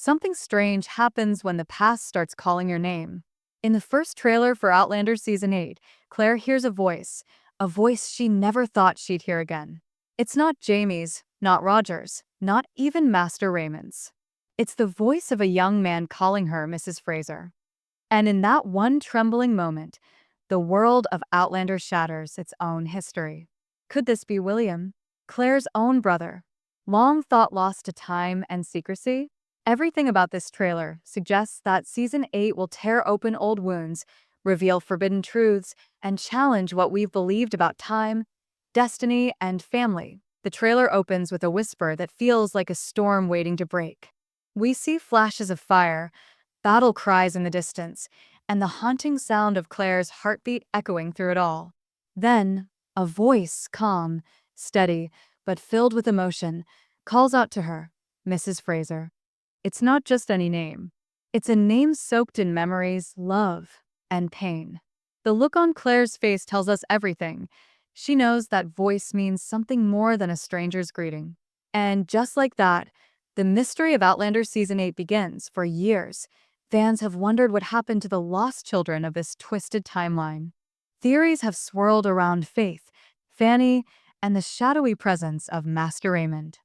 Something strange happens when the past starts calling your name. In the first trailer for Outlander Season 8, Claire hears a voice she never thought she'd hear again. It's not Jamie's, not Roger's, not even Master Raymond's. It's the voice of a young man calling her Mrs. Fraser. And in that one trembling moment, the world of Outlander shatters its own history. Could this be William, Claire's own brother, long thought lost to time and secrecy? Everything about this trailer suggests that Season 8 will tear open old wounds, reveal forbidden truths, and challenge what we've believed about time, destiny, and family. The trailer opens with a whisper that feels like a storm waiting to break. We see flashes of fire, battle cries in the distance, and the haunting sound of Claire's heartbeat echoing through it all. Then, a voice, calm, steady, but filled with emotion, calls out to her, Mrs. Fraser. It's not just any name. It's a name soaked in memories, love, and pain. The look on Claire's face tells us everything. She knows that voice means something more than a stranger's greeting. And just like that, the mystery of Outlander Season 8 begins. For years, fans have wondered what happened to the lost children of this twisted timeline. Theories have swirled around Faith, Fanny, and the shadowy presence of Master Raymond.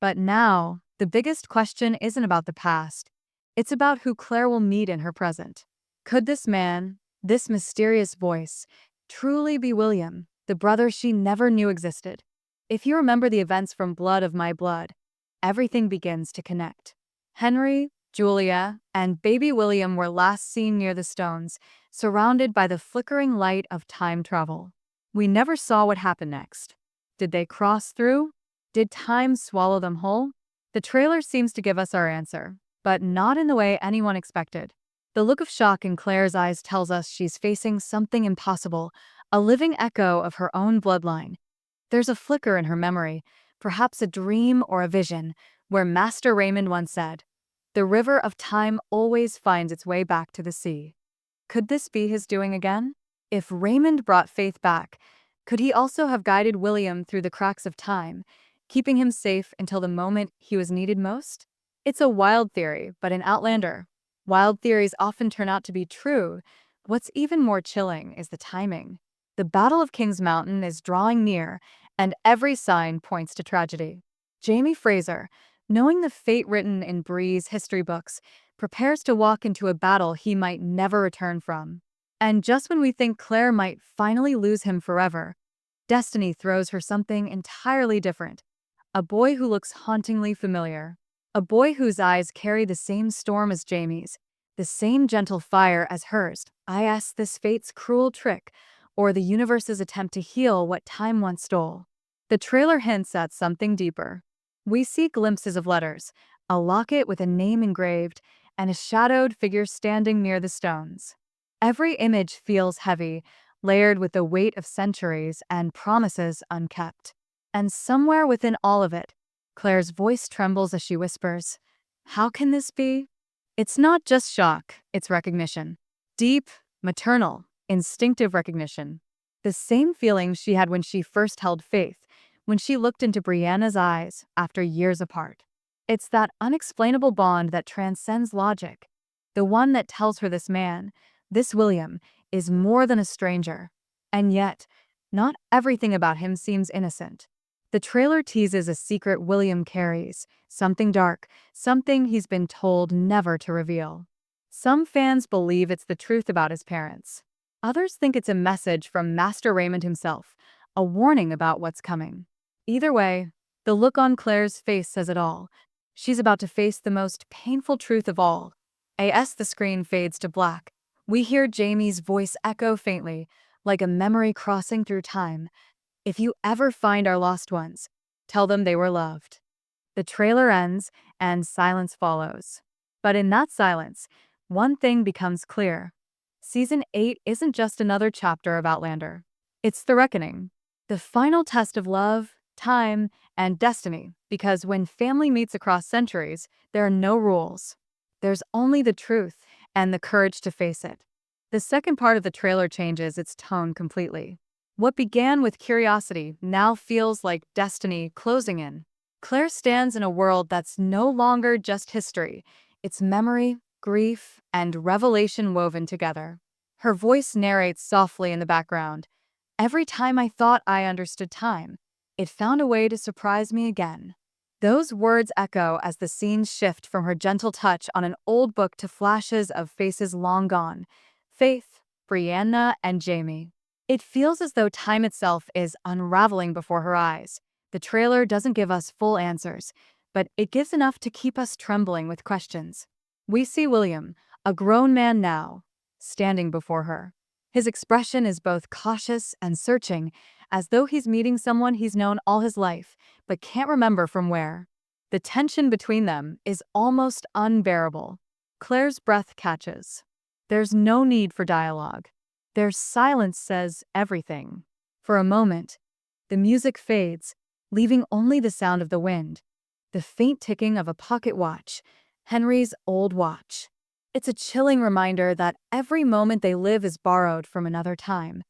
But now, the biggest question isn't about the past. It's about who Claire will meet in her present. Could this man, this mysterious voice, truly be William, the brother she never knew existed? If you remember the events from Blood of My Blood, everything begins to connect. Henry, Julia, and baby William were last seen near the stones, surrounded by the flickering light of time travel. We never saw what happened next. Did they cross through? Did time swallow them whole? The trailer seems to give us our answer, but not in the way anyone expected. The look of shock in Claire's eyes tells us she's facing something impossible, a living echo of her own bloodline. There's a flicker in her memory, perhaps a dream or a vision, where Master Raymond once said, "The river of time always finds its way back to the sea." Could this be his doing again? If Raymond brought Faith back, could he also have guided William through the cracks of time, keeping him safe until the moment he was needed most? It's a wild theory, but in Outlander, wild theories often turn out to be true. What's even more chilling is the timing. The Battle of King's Mountain is drawing near, and every sign points to tragedy. Jamie Fraser, knowing the fate written in Bree's history books, prepares to walk into a battle he might never return from. And just when we think Claire might finally lose him forever, destiny throws her something entirely different. A boy who looks hauntingly familiar. A boy whose eyes carry the same storm as Jamie's, the same gentle fire as hers. I ask this fate's cruel trick, or the universe's attempt to heal what time once stole. The trailer hints at something deeper. We see glimpses of letters, a locket with a name engraved, and a shadowed figure standing near the stones. Every image feels heavy, layered with the weight of centuries and promises unkept. And somewhere within all of it, Claire's voice trembles as she whispers, "How can this be?" It's not just shock, it's recognition. Deep, maternal, instinctive recognition. The same feeling she had when she first held Faith, when she looked into Brianna's eyes after years apart. It's that unexplainable bond that transcends logic. The one that tells her this man, this William, is more than a stranger. And yet, not everything about him seems innocent. The trailer teases a secret William carries, something dark, something he's been told never to reveal. Some fans believe it's the truth about his parents. Others think it's a message from Master Raymond himself, a warning about what's coming. Either way, the look on Claire's face says it all. She's about to face the most painful truth of all. As the screen fades to black, we hear Jamie's voice echo faintly, like a memory crossing through time. "If you ever find our lost ones, tell them they were loved." The trailer ends, and silence follows. But in that silence, one thing becomes clear. Season 8 isn't just another chapter of Outlander. It's the reckoning. The final test of love, time, and destiny, because when family meets across centuries, there are no rules. There's only the truth and the courage to face it. The second part of the trailer changes its tone completely. What began with curiosity now feels like destiny closing in. Claire stands in a world that's no longer just history. It's memory, grief, and revelation woven together. Her voice narrates softly in the background. Every time I thought I understood time, it found a way to surprise me again. Those words echo as the scenes shift from her gentle touch on an old book to flashes of faces long gone. Faith, Brianna, and Jamie. It feels as though time itself is unraveling before her eyes. The trailer doesn't give us full answers, but it gives enough to keep us trembling with questions. We see William, a grown man now, standing before her. His expression is both cautious and searching, as though he's meeting someone he's known all his life, but can't remember from where. The tension between them is almost unbearable. Claire's breath catches. There's no need for dialogue. Their silence says everything. For a moment, the music fades, leaving only the sound of the wind, the faint ticking of a pocket watch, Henry's old watch. It's a chilling reminder that every moment they live is borrowed from another time.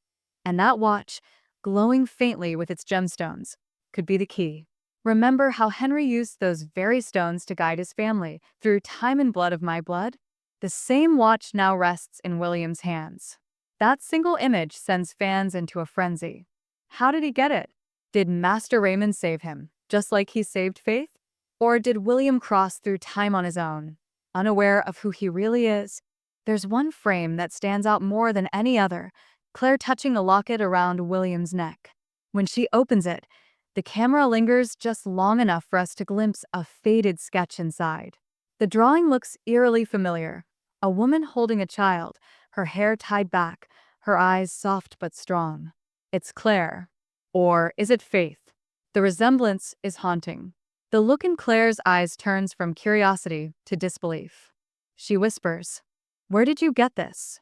And that watch, glowing faintly with its gemstones, could be the key. Remember how Henry used those very stones to guide his family through time and blood of my blood? The same watch now rests in William's hands. That single image sends fans into a frenzy. How did he get it? Did Master Raymond save him, just like he saved Faith? Or did William cross through time on his own, unaware of who he really is? There's one frame that stands out more than any other, Claire touching the locket around William's neck. When she opens it, the camera lingers just long enough for us to glimpse a faded sketch inside. The drawing looks eerily familiar. A woman holding a child, her hair tied back, her eyes soft but strong. It's Claire. Or is it Faith? The resemblance is haunting. The look in Claire's eyes turns from curiosity to disbelief. She whispers, "Where did you get this?"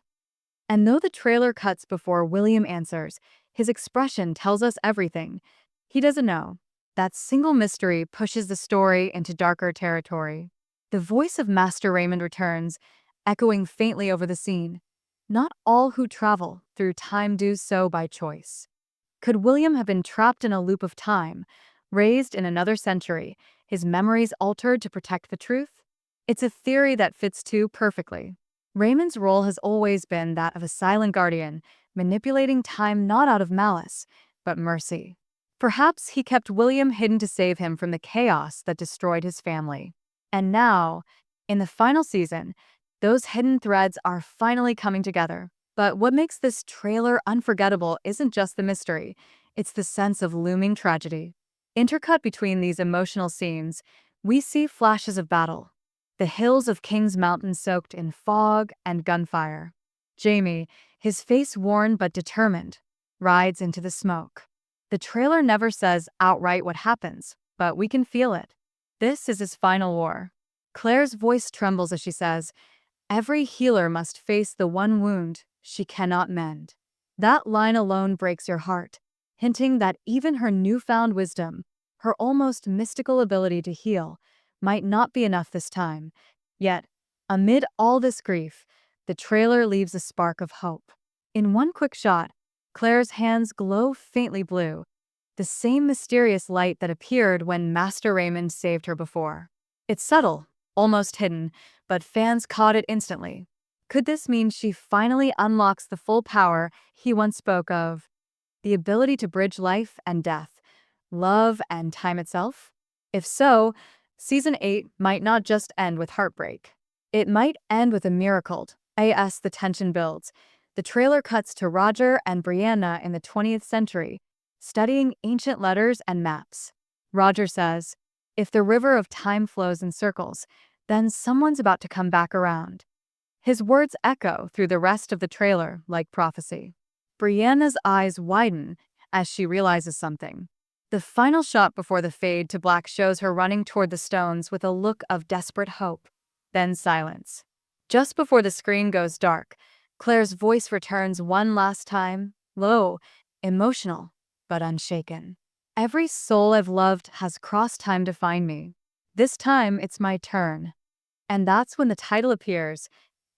And though the trailer cuts before William answers, his expression tells us everything. He doesn't know. That single mystery pushes the story into darker territory. The voice of Master Raymond returns, echoing faintly over the scene. Not all who travel through time do so by choice. Could William have been trapped in a loop of time, raised in another century, his memories altered to protect the truth? It's a theory that fits too perfectly. Raymond's role has always been that of a silent guardian, manipulating time not out of malice, but mercy. Perhaps he kept William hidden to save him from the chaos that destroyed his family. And now, in the final season, those hidden threads are finally coming together. But what makes this trailer unforgettable isn't just the mystery, it's the sense of looming tragedy. Intercut between these emotional scenes, we see flashes of battle. The hills of King's Mountain soaked in fog and gunfire. Jamie, his face worn but determined, rides into the smoke. The trailer never says outright what happens, but we can feel it. This is his final war. Claire's voice trembles as she says, "Every healer must face the one wound she cannot mend." That line alone breaks your heart, hinting that even her newfound wisdom, her almost mystical ability to heal, might not be enough this time. Yet, amid all this grief, the trailer leaves a spark of hope. In one quick shot, Claire's hands glow faintly blue, the same mysterious light that appeared when Master Raymond saved her before. It's subtle, almost hidden, but fans caught it instantly. Could this mean she finally unlocks the full power he once spoke of? The ability to bridge life and death, love and time itself? If so, Season 8 might not just end with heartbreak. It might end with a miracle. As the tension builds, the trailer cuts to Roger and Brianna in the 20th century, studying ancient letters and maps. Roger says, "If the river of time flows in circles, then someone's about to come back around." His words echo through the rest of the trailer like prophecy. Brianna's eyes widen as she realizes something. The final shot before the fade to black shows her running toward the stones with a look of desperate hope. Then silence. Just before the screen goes dark, Claire's voice returns one last time, low, emotional, but unshaken. "Every soul I've loved has crossed time to find me. This time it's my turn." And that's when the title appears,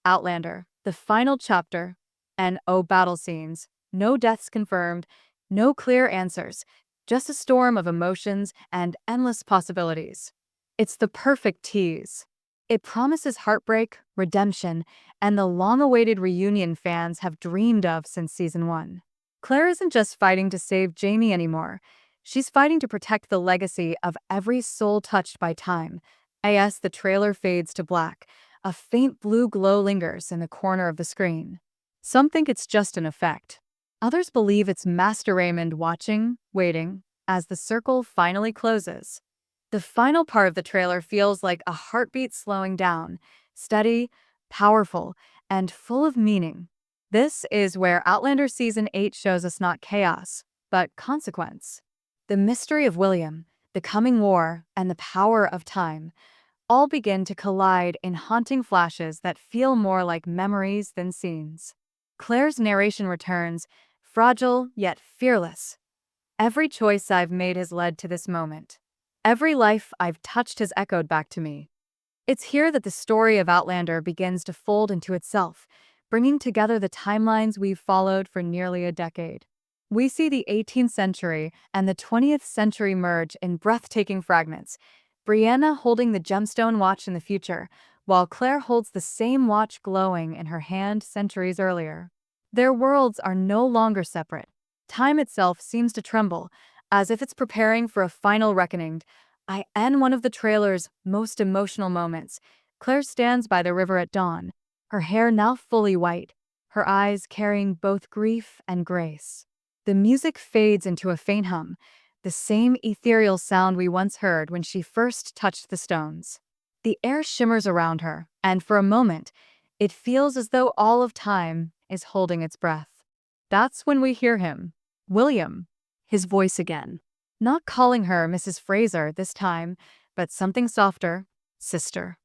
Outlander, the final chapter, and oh, battle scenes. No deaths confirmed, no clear answers, just a storm of emotions and endless possibilities. It's the perfect tease. It promises heartbreak, redemption, and the long-awaited reunion fans have dreamed of since season 1. Claire isn't just fighting to save Jamie anymore. She's fighting to protect the legacy of every soul touched by time. As the trailer fades to black, a faint blue glow lingers in the corner of the screen. Some think it's just an effect. Others believe it's Master Raymond watching, waiting, as the circle finally closes. The final part of the trailer feels like a heartbeat slowing down, steady, powerful, and full of meaning. This is where Outlander Season 8 shows us not chaos, but consequence. The mystery of William, the coming war, and the power of time all begin to collide in haunting flashes that feel more like memories than scenes. Claire's narration returns, fragile yet fearless. Every choice I've made has led to this moment. Every life I've touched has echoed back to me. It's here that the story of Outlander begins to fold into itself, bringing together the timelines we've followed for nearly a decade. We see the 18th century and the 20th century merge in breathtaking fragments, Brianna holding the gemstone watch in the future, while Claire holds the same watch glowing in her hand centuries earlier. Their worlds are no longer separate. Time itself seems to tremble, as if it's preparing for a final reckoning. In one of the trailer's most emotional moments, Claire stands by the river at dawn, her hair now fully white, her eyes carrying both grief and grace. The music fades into a faint hum, the same ethereal sound we once heard when she first touched the stones. The air shimmers around her, and for a moment, it feels as though all of time is holding its breath. That's when we hear him, William, his voice again. Not calling her Mrs. Fraser this time, but something softer, sister.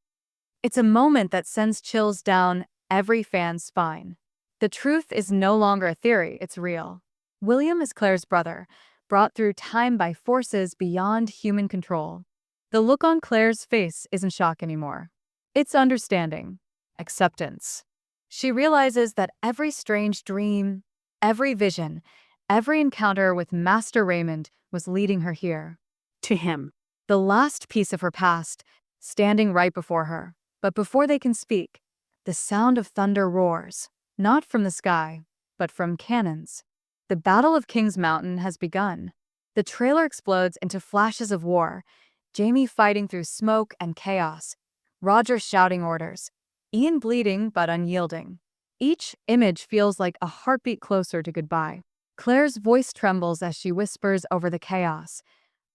It's a moment that sends chills down every fan's spine. The truth is no longer a theory, it's real. William is Claire's brother, brought through time by forces beyond human control. The look on Claire's face isn't shock anymore. It's understanding, acceptance. She realizes that every strange dream, every vision, every encounter with Master Raymond was leading her here, to him. The last piece of her past, standing right before her. But before they can speak, the sound of thunder roars, not from the sky, but from cannons. The Battle of King's Mountain has begun. The trailer explodes into flashes of war, Jamie fighting through smoke and chaos, Roger shouting orders, Ian bleeding but unyielding. Each image feels like a heartbeat closer to goodbye. Claire's voice trembles as she whispers over the chaos.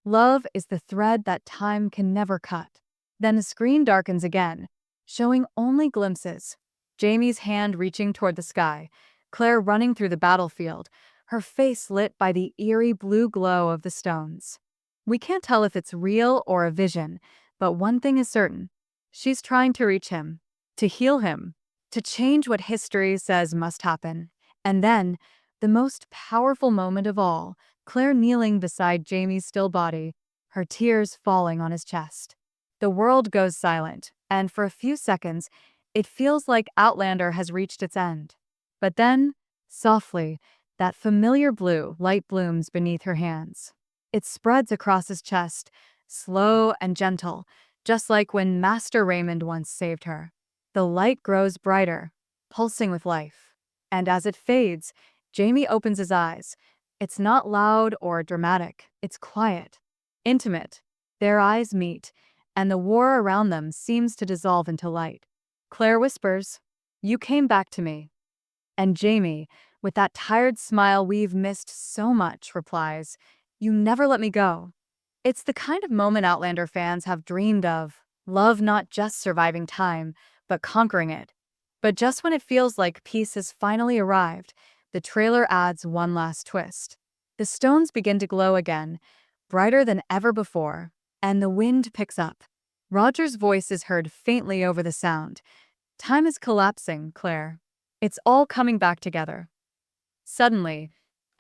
Love is the thread that time can never cut. Then the screen darkens again, showing only glimpses. Jamie's hand reaching toward the sky, Claire running through the battlefield, her face lit by the eerie blue glow of the stones. We can't tell if it's real or a vision, but one thing is certain. She's trying to reach him, to heal him, to change what history says must happen. And then, the most powerful moment of all, Claire kneeling beside Jamie's still body, her tears falling on his chest. The world goes silent, and for a few seconds, it feels like Outlander has reached its end. But then, softly, that familiar blue light blooms beneath her hands. It spreads across his chest, slow and gentle, just like when Master Raymond once saved her. The light grows brighter, pulsing with life. And as it fades, Jamie opens his eyes. It's not loud or dramatic, it's quiet, intimate. Their eyes meet, and the war around them seems to dissolve into light. Claire whispers, "You came back to me." And Jamie, with that tired smile we've missed so much, replies, "You never let me go." It's the kind of moment Outlander fans have dreamed of. Love not just surviving time, but conquering it. But just when it feels like peace has finally arrived, the trailer adds one last twist. The stones begin to glow again, brighter than ever before, and the wind picks up. Roger's voice is heard faintly over the sound. Time is collapsing, Claire. It's all coming back together. Suddenly,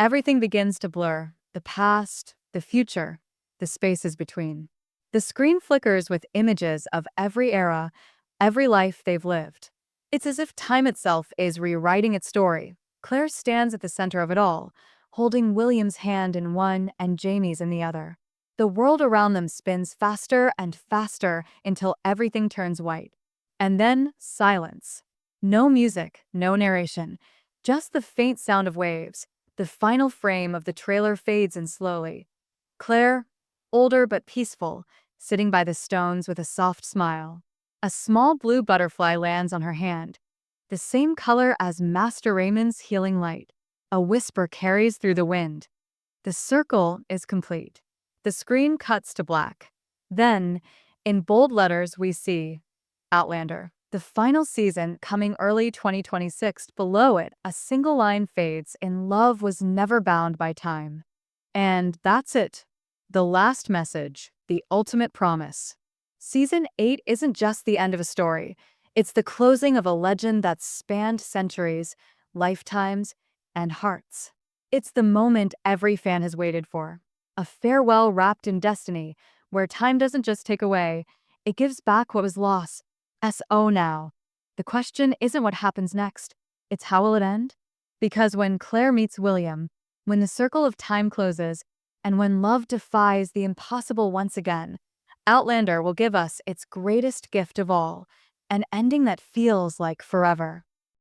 everything begins to blur. The past, the future, the spaces between. The screen flickers with images of every era, every life they've lived. It's as if time itself is rewriting its story. Claire stands at the center of it all, holding William's hand in one and Jamie's in the other. The world around them spins faster and faster until everything turns white. And then silence. No music, no narration, just the faint sound of waves. The final frame of the trailer fades in slowly. Claire, older but peaceful, sitting by the stones with a soft smile. A small blue butterfly lands on her hand, the same color as Master Raymond's healing light. A whisper carries through the wind. The circle is complete. The screen cuts to black. Then, in bold letters, we see Outlander. The final season, coming early 2026. Below it, a single line fades in love was never bound by time. And that's it. The last message, the ultimate promise. Season 8 isn't just the end of a story. It's the closing of a legend that spanned centuries, lifetimes, and hearts. It's the moment every fan has waited for. A farewell wrapped in destiny, where time doesn't just take away, it gives back what was lost. So now, the question isn't what happens next, it's how will it end? Because when Claire meets William, when the circle of time closes, and when love defies the impossible once again, Outlander will give us its greatest gift of all, an ending that feels like forever.